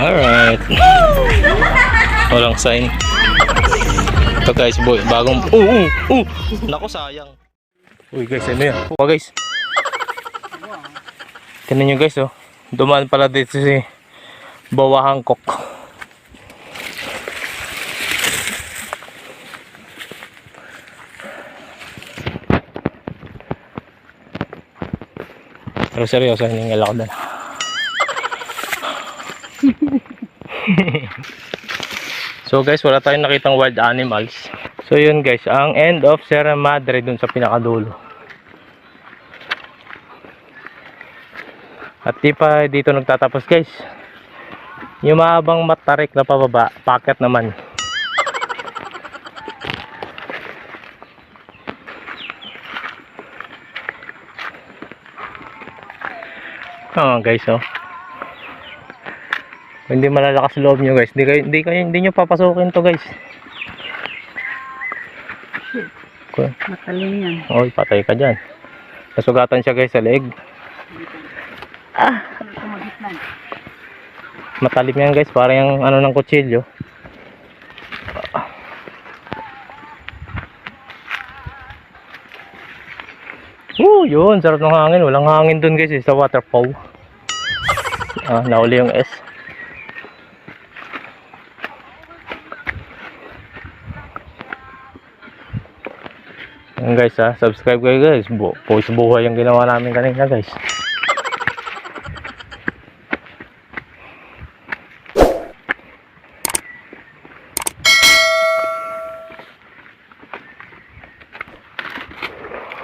Alright. Walang sign. Ito guys, boy, bagong... Naku, sayang. Uy guys, ano yan? Oh guys. Tignan nyo guys, oh. Dumaan pala dito si Bawahang Kok. Pero seryoso, hiningal ako doon. So guys, wala tayong nakitang wild animals. So yun guys, ang end of Sierra Madre dun sa pinakadulo. At di pa dito nagtatapos guys. Yung mahabang matarik na pababa, packet naman. Oh guys, oh. Kung hindi malalakas loob nyo guys, hindi nyo papasukin to guys. Matalim yan. Oy, patay ka dyan. Nasugatan siya guys sa leeg. Matalim yan guys, parang yung ano ng kutsilyo. Yun, sarap ng hangin. Walang hangin dun guys, sa waterfall. Nauli yung S. Yan guys, subscribe kayo guys. Post buhay yung ginawa namin kanina guys.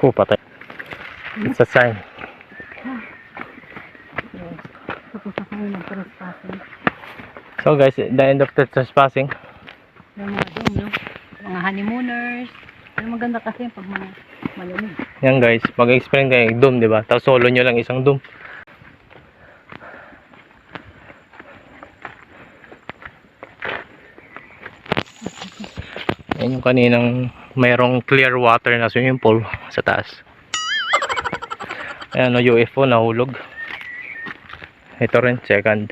Patay. It's a sign. So guys, the end of the trespassing. Yung mga doom, no? Mga honeymooners. Pero maganda kasi pag malamig. Yan guys, mag-explain kayo doom, di ba? Tapos solo nyo lang isang doom. Yan yung kaninang mayroong clear water na swimming pool sa taas. Ayan o, UFO nahulog. Ito rin, second.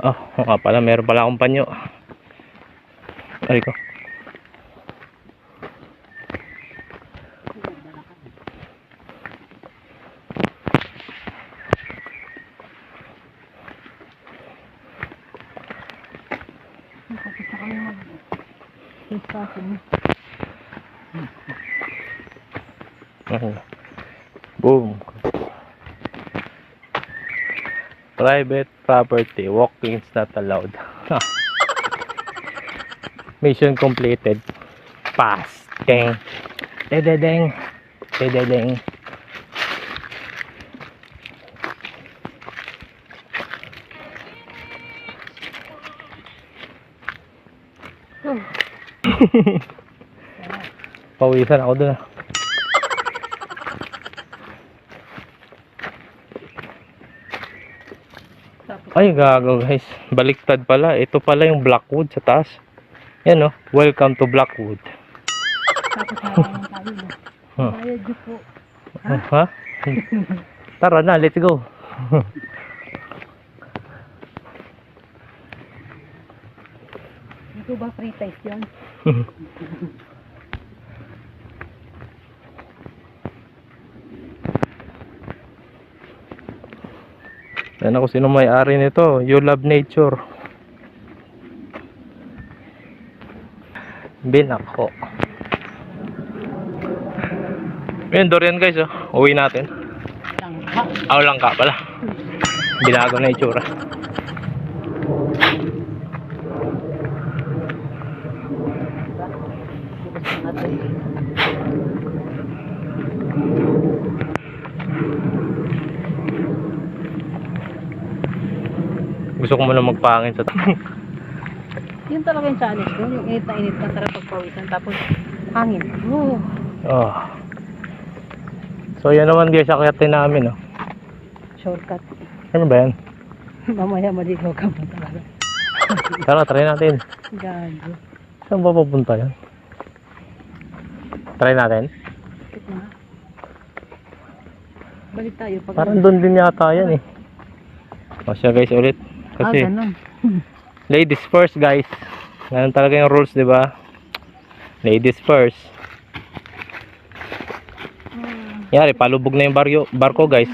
Oh, nga pala, meron pala akong panyo. Ay ko. Boom. Private property, walking is not allowed. Mission completed. Pass. Ding. Dededeng. Dededeng. Pawisan ako dun. Ay gago guys, baliktad pala. Ito pala yung Blackwood sa taas. Yan o, welcome to Blackwood. Tapos maraming tayo, no? Bayad yun po. Ha? Tara na, let's go. Ito ba free taste yun? Yan ako, sino may-ari nito? You love nature. Binako. Yan, Dorian guys, oh. Uwi natin. Langka pala. Binago na itsura. Gusto ko muna magpangin sa Yun talaga yung challenge ko. Yung init na init na sarap pagpawisan. Tapos hangin. Oh. So yan naman guys, akyatin namin, oh. Shortcut. Ano ba yan? Mamaya maligaw ka pa talaga. Tara, try natin. Gago. Saan ba papunta yan? Try natin. Balik tayo. Pag Parang doon din yata yan eh. O siya guys ulit. Kasi ganun. ladies first guys. Ganun talaga yung rules, di ba? Ladies first. Yari, palubog na yung barko guys.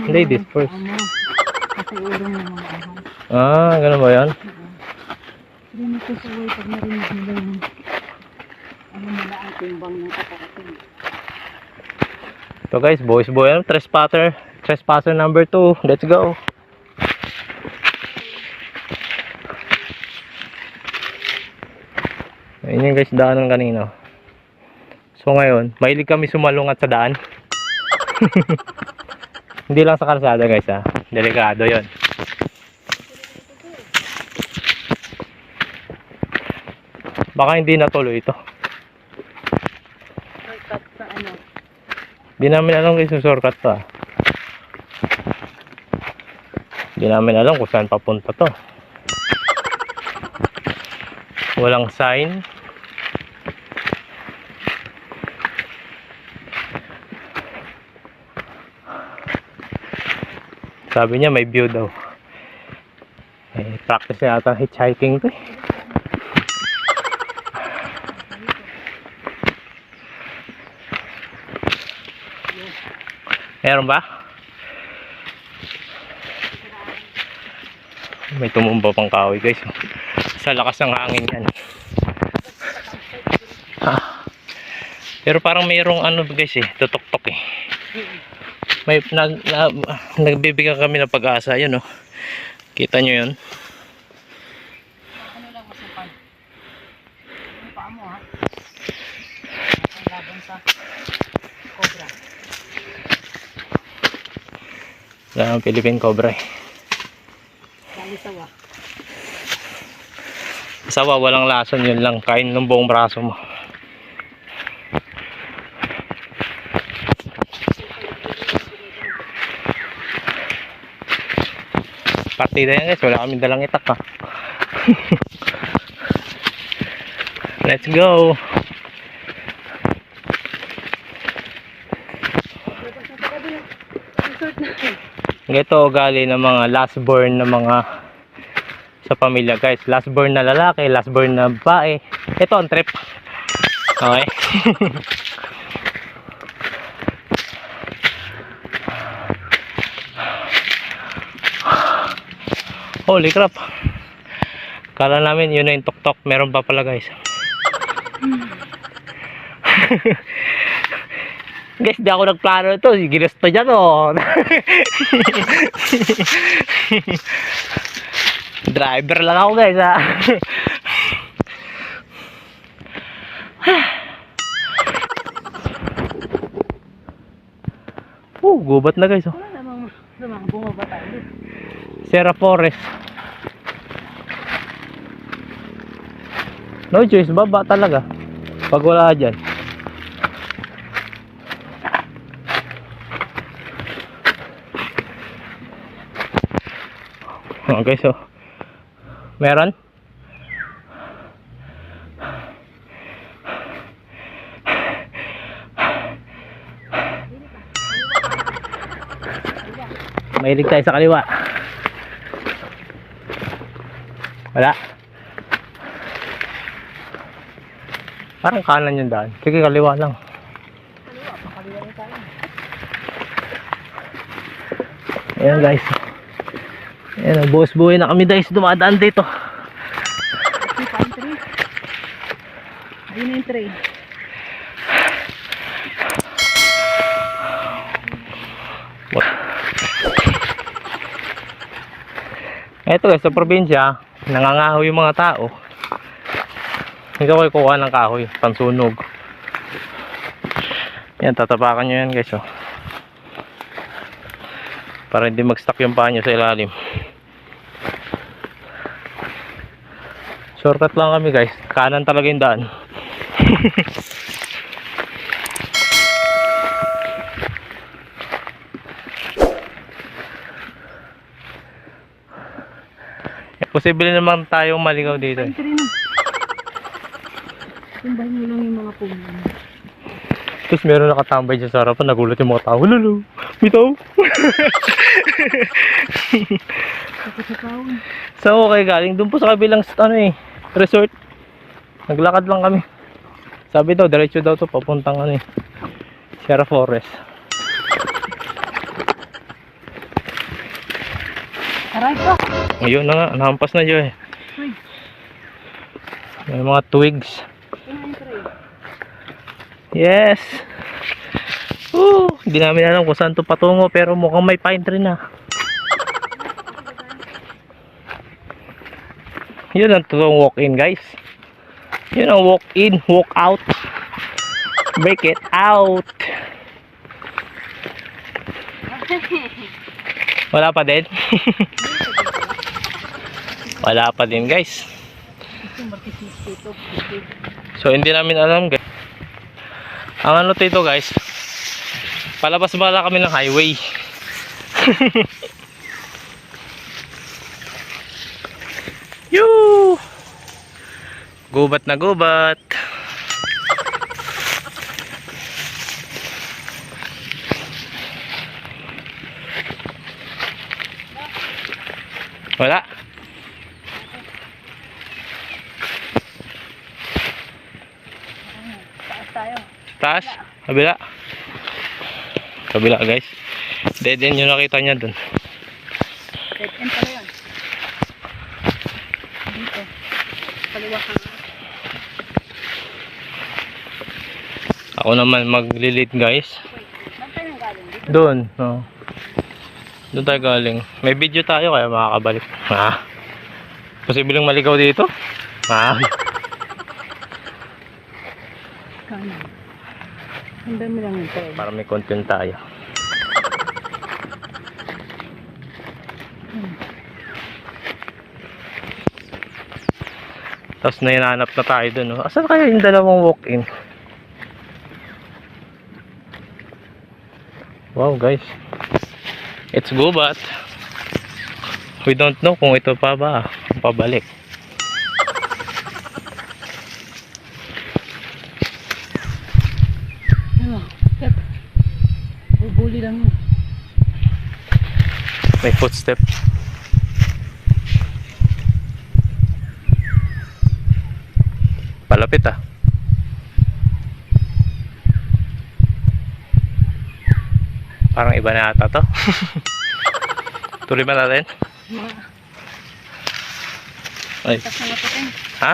Ladies first. Kasi urong na mga ahas. Ah, ganun ba yan? Rinig ko sa way pag narinig nila yung ano nila ang timbang ng kapatid. So guys, boys boy, trespasser number 2. Let's go. Ayun yung guys, daanan kanina. So ngayon, mahilig kami sumalungat sa daan. Hindi lang sa kalsada guys ha. Delikado yon. Baka hindi natuloy ito. Shortcut sa ano? Hindi namin alam guys yung shortcut to. Hindi namin alam kung saan papunta to. Walang sign. Sabi niya may view daw. Eh, practice na yata hitchhiking to eh. Meron ba? May tumumba pang kahoy guys. Sa lakas ng hangin yan. Pero parang mayroong ano guys eh, tutok-tok eh. May nagbibigyan kami ng pag-asa yun oh. Kita nyo yun? Ano lang masukan? Ano pa mo ha? Ang laban sa cobra. Wala ang Philippine Cobra eh. Dali sawa. Sawa, walang lason, yun lang. Kain ng buong braso mo. Partida yan guys, wala kaming dalang itak ha. Let's go. Ito ugali ng mga last born na mga sa pamilya guys. Last born na lalaki, last born na babae. Ito ang trip. Okay. Holy crap. Kala namin yun na yung tok-tok. Meron pa pala guys. Guys, di ako nagplano ito. Ginusto dyan oh. Driver lang ako guys ha. Gubat na guys oh. Wala namang bumaba tayo. Serra Forest. No choice, baba talaga. Pag wala dyan. Okay, so meron? Mahilig tayo sa kaliwa. Wala. Parang kanan yung daan. Sige, kaliwa lang. Kaliwa na tayo. Ayan guys. Ayan, boss buhay na kami guys. Dumadaan dito. Kasi pa yung tree. Ayun na yung tree. Ito guys, sa probinsya, nangangahoy yung mga tao. Hindi ko kukuha ng kahoy, pansunog. Yan, tatapakan nyo yan guys oh. Para hindi mag-stuck yung paa nyo sa ilalim. Shortcut lang kami guys, kanan talaga yung daan. Posible naman tayong maligaw dito eh. Tumbahin mo lang yung mga puno. Tapos meron nakatambay dyan sa harapan, nagulat yung mga tao. Lulu! Bitaw. Saan ko kayo galing? Doon po sa kabilang resort. Naglakad lang kami. Sabi daw, diretso daw to papuntang Sierra Forest. Aray ko. Ayun na nga, nahampas na dyan eh. Uy. May mga twigs. Pinay. Yes! Hindi namin alam kung saan to patungo pero mukhang may pine tree na. Yun ang totoong walk-in guys. Yun ang walk-in, walk-out. Break it out. Wala pa din? Wala pa din guys. So hindi namin alam guys. Ang dito guys, palabas bala kami ng highway. Yoo! Gubat na gubat. Wala. Taas tayo. Taas? Kabila? Kabila guys. Dead end yung nakita niya dun. Dead end pala yun. Dito. Kaliwa ka nga. Ako naman maglilit guys. Wait, saan tayo nang galing? Dito. Doon. Oh. Doon tayo galing. May video tayo kaya makakabalik. Ha? Posibleng maligaw dito? Ha? Kanan. Ang dami lang ito. Para may content tayo. Tapos nahinanap na tayo dun. Oh. Asan kaya yung dalawang walk-in? Wow guys. It's gubat. We don't know kung ito pa ba. Pabalik. Ano? Step. Bubuli lang yun. May footstep. Palapit ah. Parang iba na ata to. Tuloy ba natin? Ay. Tapos na natin. Ha?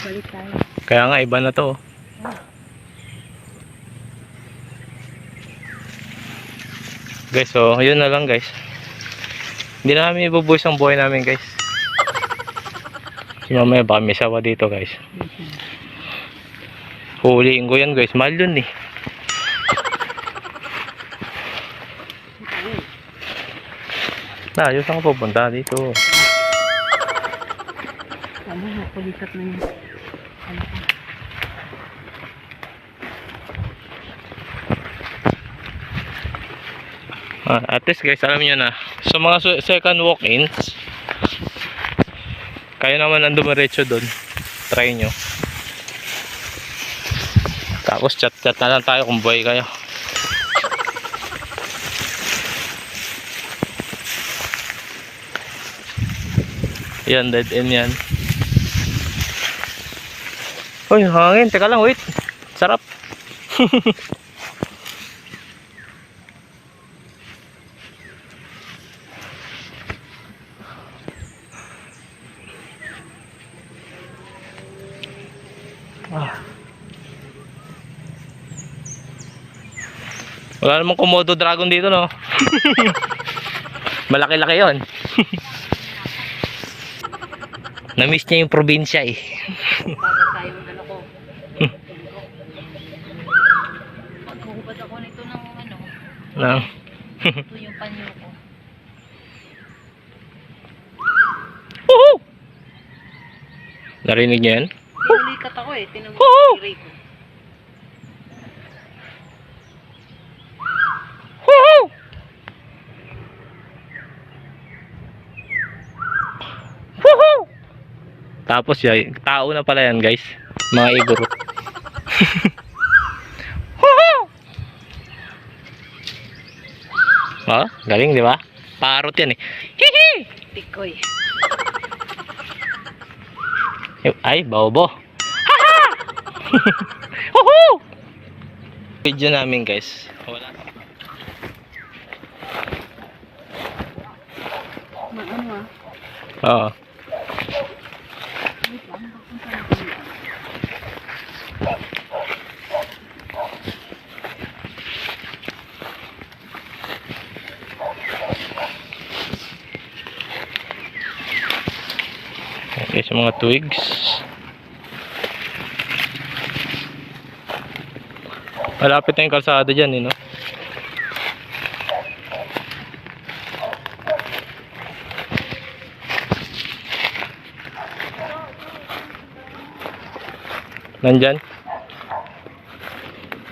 Balik tayo. Kaya nga iba na to. Guys, so yun na lang guys. Hindi na namin ibubuhos ang buhay namin guys. Si mamaya baka may sawa dito guys. Huliin ko yan guys. Mahal yun eh. Ayos ang pupunta dito. Ano nga, pulikat na yun. Ano ka? At least guys, alam nyo na. So mga second walk-ins, kayo naman ang dumiretso doon. Try nyo. Tapos chat na lang tayo kung buhay kayo. Yan, dead end yan. Uy, hangin. Teka lang, wait. Sarap. Wala namang Komodo dragon dito, no? Malaki-laki yon. Na-miss niya yung probinsya eh. Babasa yung ano ko. Maghuhubad ako nito ng ano. Nang. Ito yung panyo ko. Woohoo! Narinig niyo yan? Pinulikat ako eh. Tinamot Woohoo! yung ray ko. Woohoo! Woohoo! Tapos yan, tao na pala yan guys. Mga iguro. Woohoo! Oh, galing, di ba? Parot yan eh. Hihi! Tikoy. Ay, bobo. Haha! Huhu! Video namin guys. Wala. Ano ah? Oo. Wait lang. Papunta natin. Okay, sa mga twigs. Malapit na yung kalsada dyan, no? Nandyan.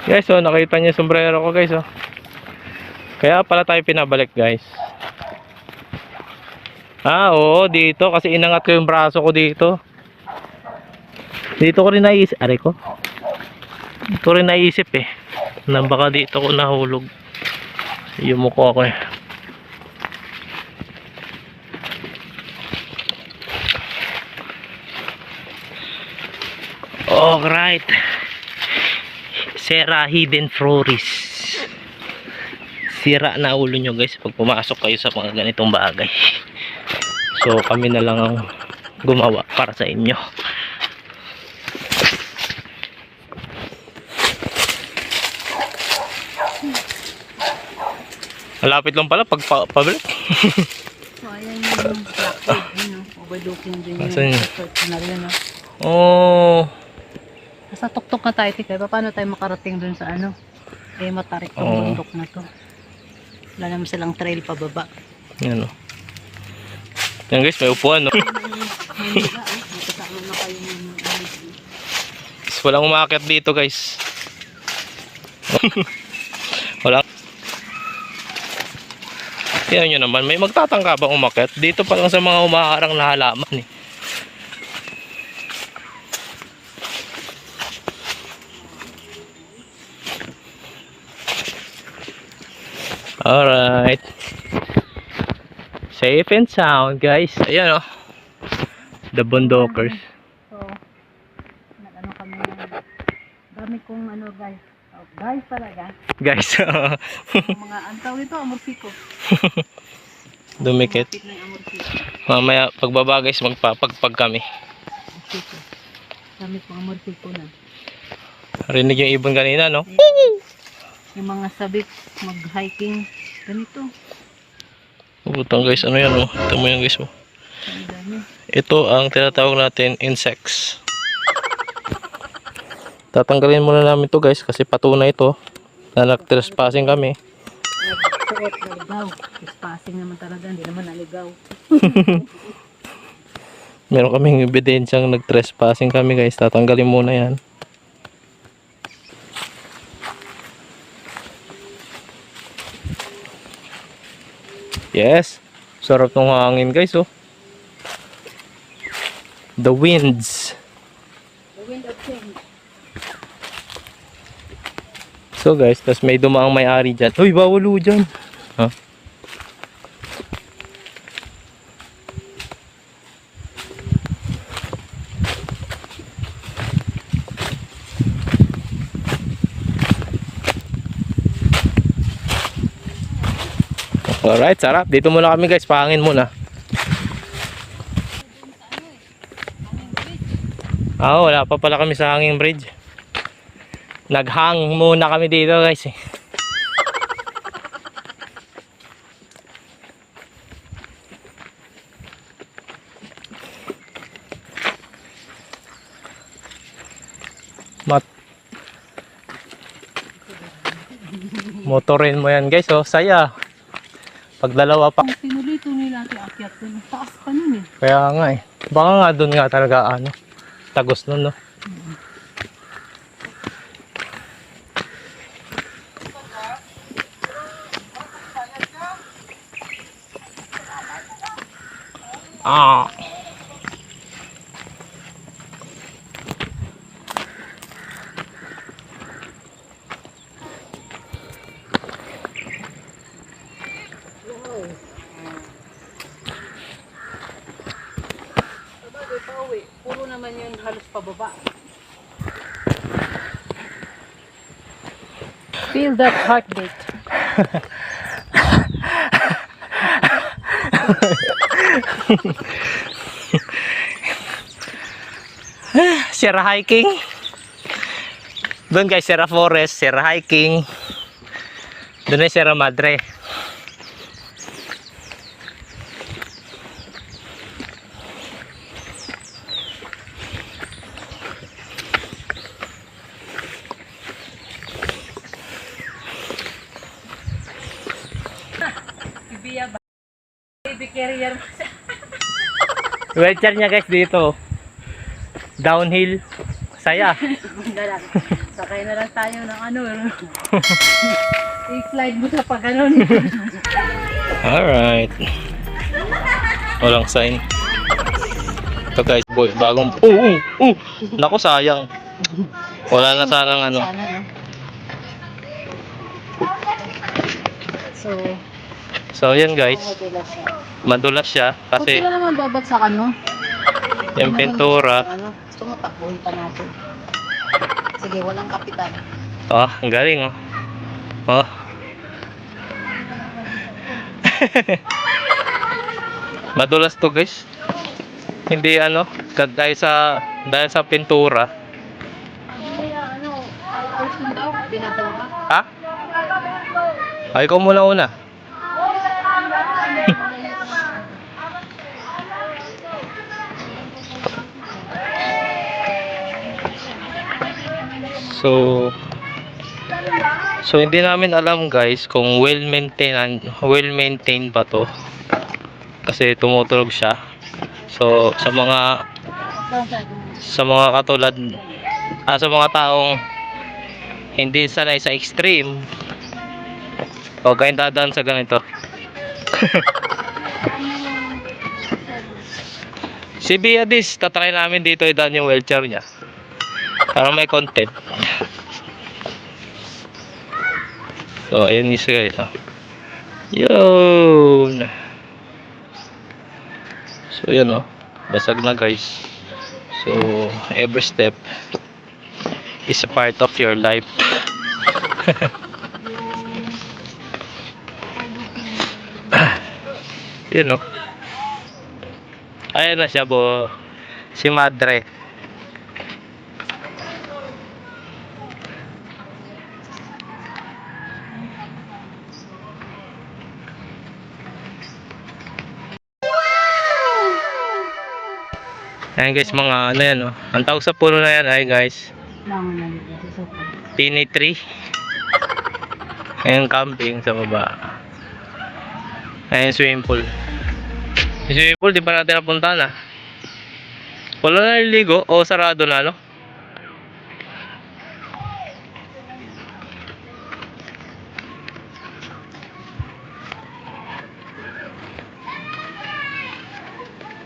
Guys, oh, nakita niyo yung sombrero ko, guys, oh. Kaya pala tayo pinabalik, guys. Ah, oo, dito. Kasi inangat ko yung braso ko dito. Dito ko rin naisip. Aray ko. Dito rin naisip eh. Na baka dito ko nahulog. Yumuko ako eh. Alright. Sera Hidden Flores. Sira na ulo nyo guys pag pumasok kayo sa mga ganitong bagay. So kami na lang ang gumawa para sa inyo. Malapit lang pala pag pabalik. So, ayan yung blackbird. Yun, overlooking din yung Asan yun? personal yun. Oh. Nasa tuktok na tayo, tika. Paano tayo makarating dun sa ano? Eh, matarik tong Oo. bundok na to. Wala naman silang trail pababa. Yan o. Yan guys, may upuan no. Manila, nakasama na kayo ng Walang umakyat dito guys. Walang. Tingnan nyo naman, may magtatangka bang umakyat? Dito pa lang sa mga umaharang na halaman eh. Alright. Safe and sound guys. Ayan o. The Bondokers. So, nag-ano kami ng dami kong ano guys. Oh, guys talaga. Guys. Yung mga antaw ito, amorsiko. Dumikit. Kapit ng amorsiko. Mamaya pagbaba guys magpapagpag kami. Amorsiko. Dami kong amorsiko na. Rinig yung ibon kanina no? Yung mga sabik, mag-hiking. Ganito. Butang guys, ano yan oh? Ito mo yan guys oh. Ang dami. Ito ang tinatawag natin insects. Tatanggalin muna namin to guys kasi patunay ito na nag-trespassing kami. Nagsuot, naligaw. Trespassing naman talaga, hindi naman naligaw. Meron kaming ebidensyang nag-trespassing kami guys. Tatanggalin muna yan. Yes. Sarap ng hangin guys oh. The winds. The wind of change. So guys, tas may dumaang may-ari dyan. Uy, bawal ho dyan. Ha? Alright, sarap. Dito muna kami guys, pahangin muna. Ah, wala pa pala kami sa hanging bridge. Naghang muna kami dito guys eh. Motorin mo yan guys oh, saya. Pag dalawa pa. Kung tinuloy-tuloy natin akyat dun. Taas pa nun eh. Kaya nga eh. Baka nga doon nga talaga ano, tagos nun no. Ah. eh. Sabagay pa uwi. Puro naman yun halos pababa. Feel that heartbeat. Sierra hiking. Doon guys, Sierra Forest, Sierra hiking. Doon ay Sierra Madre. Ibiya ba? Baby carrier mo sa... Wheelchair niya guys dito. Downhill. Saya. Lang. Sakay na lang tayo ng ano. I-slide mo sa pag-ganon. Alright. Walang sign. Ito guys, boy, bagong... Naku, sayang. Wala na sanang ano. Sana no? So, So, yan guys. madulas siya. Madulas siya Kung kasi sila naman babagsakan mo? yung pintura. Ano, gusto mo takbuhin pa natin. Sige, walang kapitan. Oh, ang galing oh. Oh. Madulas to guys. Hindi ano, dahil sa pintura. Kaya ano, ayos mo daw, pinatawa ka. Ha? Ay ko muna una. So hindi namin alam guys kung well maintained ba to. Kasi tumutulog siya. So sa mga katulad sa mga taong hindi sanay sa extreme, o kayong dadaan sa ganito. Si Biadis, tatry namin dito idaan yung wheelchair niya para may content. So ayun is guys oh. Yun. So yun oh, basag na guys. So every step is a part of your life. Yun oh. Ayan na siya bo. Si Madre. Ayan guys, mga ano yan oh. Ang tawag sa puno na yan ay guys, Langan na nito sa sopa. pini tree. Ayan camping sa baba. Ayan swimming pool. Yung swimming pool di pa natin napuntahan ah. Wala na naliligo o sarado na no?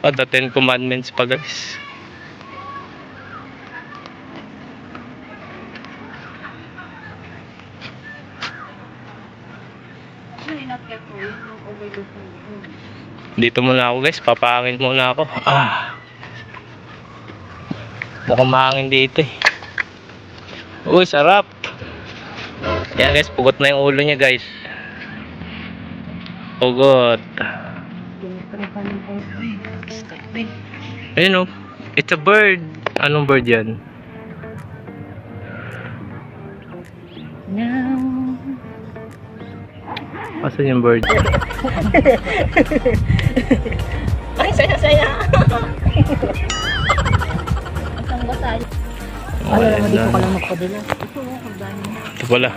The 10 commandments pa guys. Ano inakit ko yun? Yung overlook ko yun. Dito muna ako guys, papangin muna ako. Mukhang mahangin dito eh. Uy, sarap. Yan guys, pugot na yung ulo niya guys. Pugot. Pinagpalipan ng pulpo eh. Skype. Ayun oh, it's a bird. Anong bird yan? Now. Asan yung bird? Ay, saya-saya! Isang basay. Ano naman dito ka lang magpadala? Ito, kagdaan mo. Ito pala.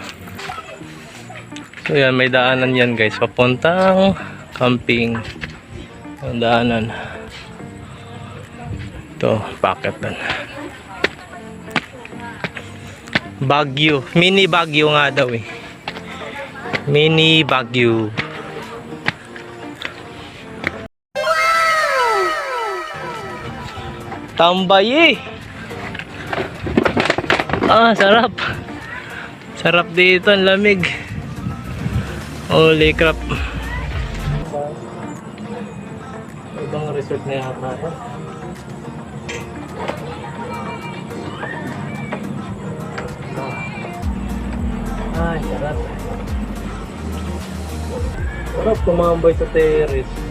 So yan, may daanan yan guys. Papuntang camping. Ang daanan. Ito, packet doon. Baguio. Mini Baguio nga daw eh. Mini Baguio. Tambay eh. Sarap. Sarap dito, ang lamig. Holy crap. Ibang resort na yata yan. Ay, sarap. Sarap tumambay sa terrace.